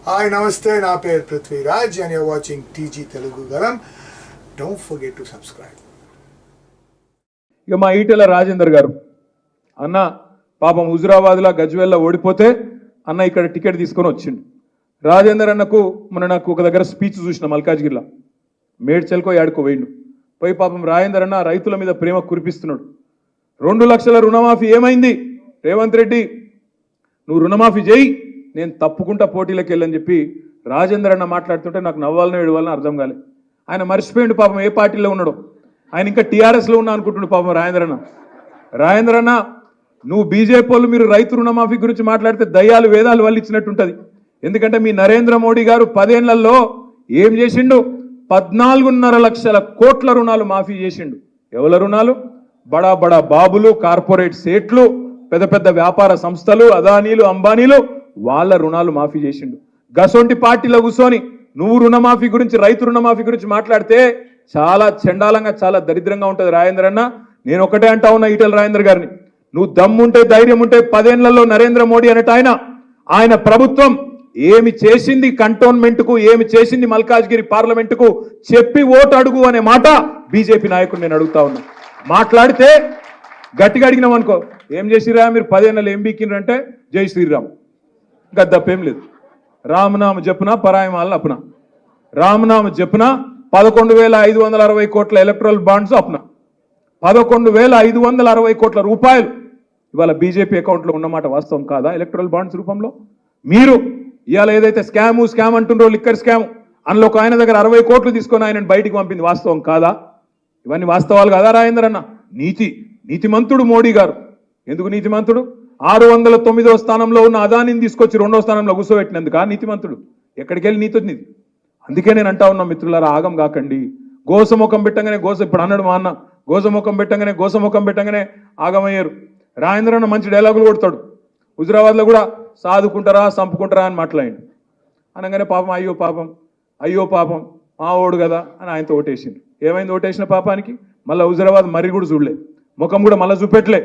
Hi నమస్తే, నా పేరు Prithviraj and you're watching TG Telugu Galam. Don't forget to subscribe. ఇక మా ఈటెల రాజేందర్ గారు అన్న పాపం హుజురాబాద్లో గజ్వేల్లో ఓడిపోతే అన్న ఇక్కడ టికెట్ తీసుకొని వచ్చిండు. రాజేందర్ అన్నకు నాకు ఒక దగ్గర స్పీచ్ చూసిన మల్కాజ్గిరిలో, మేడ్చల్కో యాడుకో వేయండు. పోయి పాపం రాజేందర్ అన్న రైతుల మీద ప్రేమ కురిపిస్తున్నాడు. 2 లక్షల రుణమాఫీ ఏమైంది? రేవంత్ రెడ్డి నువ్వు రుణమాఫీ చేయి, నేను తప్పుకుంటా పోటీలకు వెళ్ళని చెప్పి రాజేందర్ అన్న మాట్లాడుతుంటే నాకు నవ్వాలని ఏడవాలని అర్థం కాలేదు. ఆయన మర్చిపోయిండు పాపం ఏ పార్టీలో ఉన్నాడో. ఆయన ఇంకా టీఆర్ఎస్లో ఉన్నా అనుకుంటుండు పాపం రాజేంద్ర అన్న నువ్వు బీజేపీ వాళ్ళు మీరు రైతు రుణమాఫీ గురించి మాట్లాడితే దయ్యాలు వేదాలు వాళ్ళు ఇచ్చినట్టుంటుంది. ఎందుకంటే మీ నరేంద్ర మోడీ గారు 10 ఏళ్లలో ఏం చేసిండు? 14.5 లక్షల కోట్ల రుణాలు మాఫీ చేసిండు. ఎవరి రుణాలు? బడా బడా బాబులు, కార్పొరేట్ సేట్లు, పెద్ద పెద్ద వ్యాపార సంస్థలు, అదానీలు, అంబానీలు, వాళ్ళ రుణాలు మాఫీ చేసిండు. గసొంటి పార్టీలో కూర్చొని నువ్వు రుణమాఫీ గురించి, రైతు రుణమాఫీ గురించి మాట్లాడితే చాలా చండాలంగా, చాలా దరిద్రంగా ఉంటుంది. రాజేంద్ర అన్న నేను ఒకటే అంటా ఉన్నా ఈటెల రాజేందర్ గారిని, నువ్వు దమ్ముంటే ధైర్యం ఉంటే 10 ఏళ్లలో నరేంద్ర మోడీ అనేట ఆయన ప్రభుత్వం ఏమి చేసింది కంటోన్మెంట్కు, ఏమి చేసింది మల్కాజ్గిరి పార్లమెంటుకు చెప్పి ఓటు అడుగు అనే మాట బీజేపీ నాయకుడు నేను అడుగుతా ఉన్నా. మాట్లాడితే గట్టిగా అడిగినాం అనుకో, ఏం చేసిరా మీరు 10 ఏళ్ళలో ఏం బీకిండ్రంటే జై శ్రీరామ్, ఇంకా దప్పేం లేదు. రామనామ జపున పరాయమాలను అప్పున, రామనామ జపున 11,560 కోట్ల ఎలక్ట్రల్ బాండ్స్ అప్పున 11,560 కోట్ల రూపాయలు ఇవాళ బీజేపీ అకౌంట్లో ఉన్నమాట వాస్తవం కాదా? ఎలక్ట్రల్ బాండ్స్ రూపంలో మీరు ఇవాళ ఏదైతే స్కామ్ అంటుండ్రో, లిక్కర్ స్కామ్, అందులో ఒక ఆయన దగ్గర 60 కోట్లు తీసుకొని ఆయనను బయటికి పంపింది వాస్తవం కాదా? ఇవన్నీ వాస్తవాలు కాదా రాజేందర్ అన్న? నీతిమంతుడు మోడీ గారు. ఎందుకు నీతిమంతుడు? 609వ స్థానంలో ఉన్న అదానిని తీసుకొచ్చి 2వ స్థానంలో కూర్చోబెట్టినందుకు నీతిమంతుడు. ఎక్కడికి వెళ్ళి నీతి వచ్చింది? అందుకే నేను అంటా ఉన్నా మిత్రులారా, ఆగం కాకండి. గోసముఖం పెట్టంగానే ఇప్పుడు అన్నాడు మా అన్న, గోసముఖం పెట్టంగానే ఆగమయ్యారు. రాజేంద్ర అన్న మంచి డైలాగులు కొడతాడు. హుజురాబాద్లో కూడా సాదుకుంటారా చంపుకుంటారా అని మాట్లాడిండు. అనగానే పాపం అయ్యో పాపం మా ఓడు కదా అని ఆయనతో ఓటేసిండు. ఏమైంది ఓటేసిన పాపానికి? మళ్ళీ హుజురాబాద్ మర్రి కూడా చూడలే, ముఖం కూడా మళ్ళీ చూపెట్టలే.